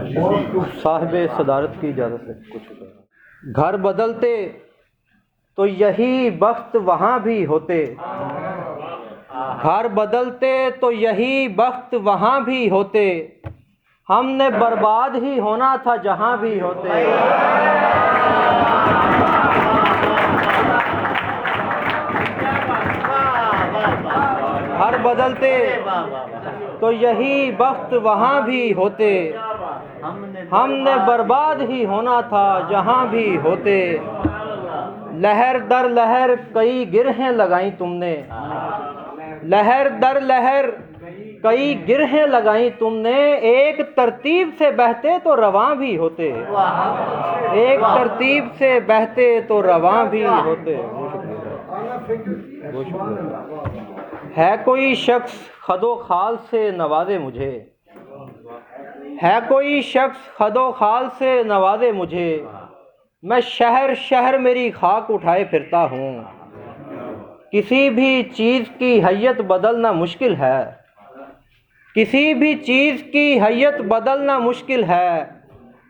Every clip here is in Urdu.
صاحب صدارت کی اجازت سے کچھ گھر بدلتے تو یہی بخت وہاں بھی ہوتے، گھر بدلتے تو یہی بخت وہاں بھی ہوتے، ہم نے برباد ہی ہونا تھا جہاں بھی ہوتے۔ گھر بدلتے تو یہی بخت وہاں بھی ہوتے، ہم نے برباد ہی ہونا تھا جہاں بھی ہوتے۔ لہر در لہر کئی گرہیں لگائیں تم نے، لہر در لہر کئی گرہیں لگائیں تم نے، ایک ترتیب سے بہتے تو رواں بھی ہوتے، ایک ترتیب سے بہتے تو رواں بھی ہوتے۔ ہے کوئی شخص خد و خال سے نوازے مجھے، ہے کوئی شخص خد و خال سے نوازے مجھے، میں شہر شہر میری خاک اٹھائے پھرتا ہوں۔ کسی بھی چیز کی حیت بدلنا مشکل ہے، کسی بھی چیز کی حیت بدلنا مشکل ہے،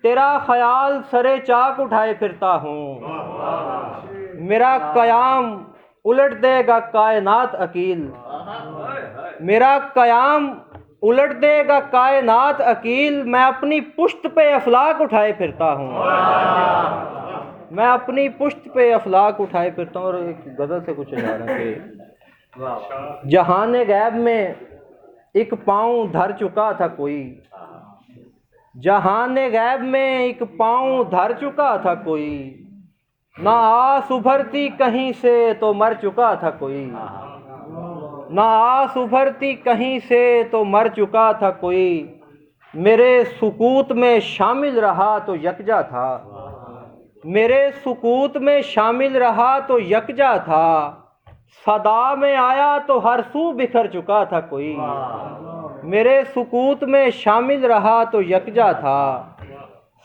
تیرا خیال سرے چاک اٹھائے پھرتا ہوں۔ میرا قیام الٹ دے گا کائنات عقیل، میرا قیام الٹ دے گا کائنات عقیل، میں اپنی پشت پہ افلاک اٹھائے پھرتا ہوں، میں اپنی پشت پہ افلاک اٹھائے پھرتا ہوں۔ اور ایک غزل سے کچھ اشارہ کہ جہان غیب میں ایک پاؤں دھر چکا تھا کوئی، جہان غیب میں ایک پاؤں دھر چکا تھا کوئی، نہ آس ابھرتی کہیں سے تو مر چکا تھا کوئی، نہ آس ابھرتی کہیں سے تو مر چکا تھا کوئی، میرے سکوت میں شامل رہا تو یکجا تھا، میرے سکوت میں شامل رہا تو یکجا تھا، صدا میں آیا تو ہر سو بکھر چکا تھا کوئی، میرے سکوت میں شامل رہا تو یکجا تھا،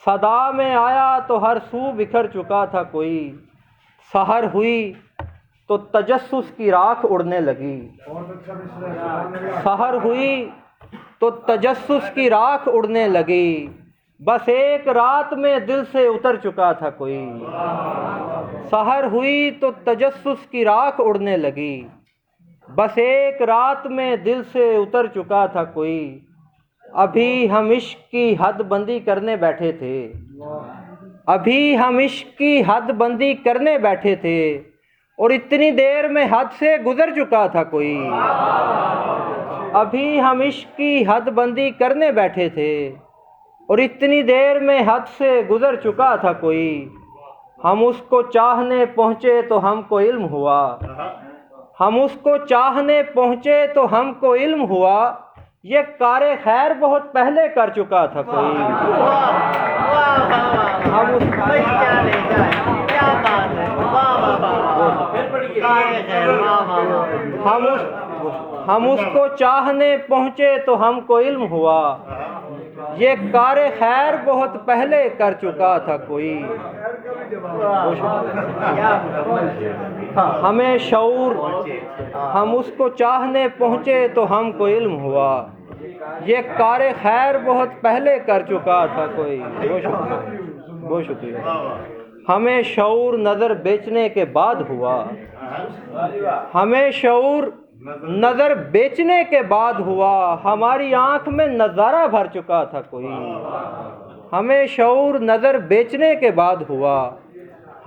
صدا میں آیا تو ہر سو بکھر چکا تھا کوئی، سحر ہوئی تو تجسس کی راکھ اڑنے لگی، سحر ہوئی تو تجسس کی راکھ اڑنے لگی، بس ایک رات میں دل سے اتر چکا تھا کوئی، سحر ہوئی تو تجسس کی راکھ اڑنے لگی، بس ایک رات میں دل سے اتر چکا تھا کوئی، ابھی ہم عشق کی حد بندی کرنے بیٹھے تھے، ابھی ہم عشق کی حد بندی کرنے بیٹھے تھے، اور اتنی دیر میں حد سے گزر چکا تھا کوئی، ابھی ہم عشق کی حد بندی کرنے بیٹھے تھے، اور اتنی دیر میں حد سے گزر چکا تھا کوئی، ہم اس کو چاہنے پہنچے تو ہم کو علم ہوا، ہم اس کو چاہنے پہنچے تو ہم کو علم ہوا، یہ کار خیر بہت پہلے کر چکا تھا کوئی، ہم اس کو چاہنے پہنچے تو ہم کو علم ہوا، یہ کار خیر بہت پہلے کر چکا تھا کوئی، ہمیں شعور، ہم اس کو چاہنے پہنچے تو ہم کو علم ہوا، یہ کار خیر بہت پہلے کر چکا تھا کوئی۔ بہت شکریہ۔ ہمیں شعور نظر بیچنے کے بعد ہوا، ہمیں شعور نظر بیچنے کے بعد ہوا، ہماری آنکھ میں نظارہ بھر چکا تھا کوئی، ہمیں شعور نظر بیچنے کے بعد ہوا،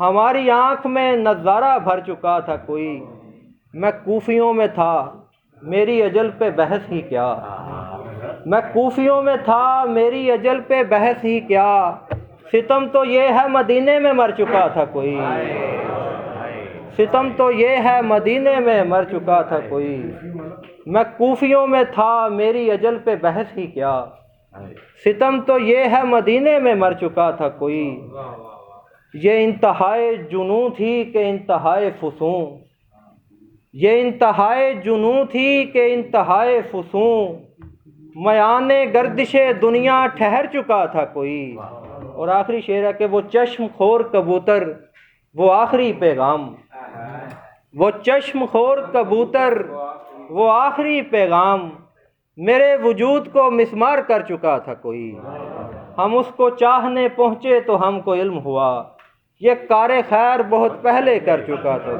ہماری آنکھ میں نظارہ بھر چکا تھا کوئی، میں کوفیوں میں تھا میری اجل پہ بحث ہی کیا، میں کوفیوں میں تھا میری اجل پہ بحث ہی کیا، ستم تو یہ ہے مدینے میں مر چکا تھا کوئی، ستم تو یہ ہے مدینے میں مر چکا تھا کوئی، میں کوفیوں میں تھا میری اجل پہ بحث ہی کیا، ستم تو یہ ہے مدینے میں مر چکا تھا کوئی، یہ انتہائے جنوں تھی کہ انتہائے فسوں، یہ انتہائے جنوں تھی کہ انتہائے فسوں، میان گردش دنیا ٹھہر چکا تھا کوئی۔ اور آخری شعر ہے کہ وہ چشم خور کبوتر وہ آخری پیغام، وہ چشم خور کبوتر وہ آخری پیغام، میرے وجود کو مسمار کر چکا تھا کوئی۔ ہم اس کو چاہنے پہنچے تو ہم کو علم ہوا یہ کار خیر بہت پہلے کر چکا تو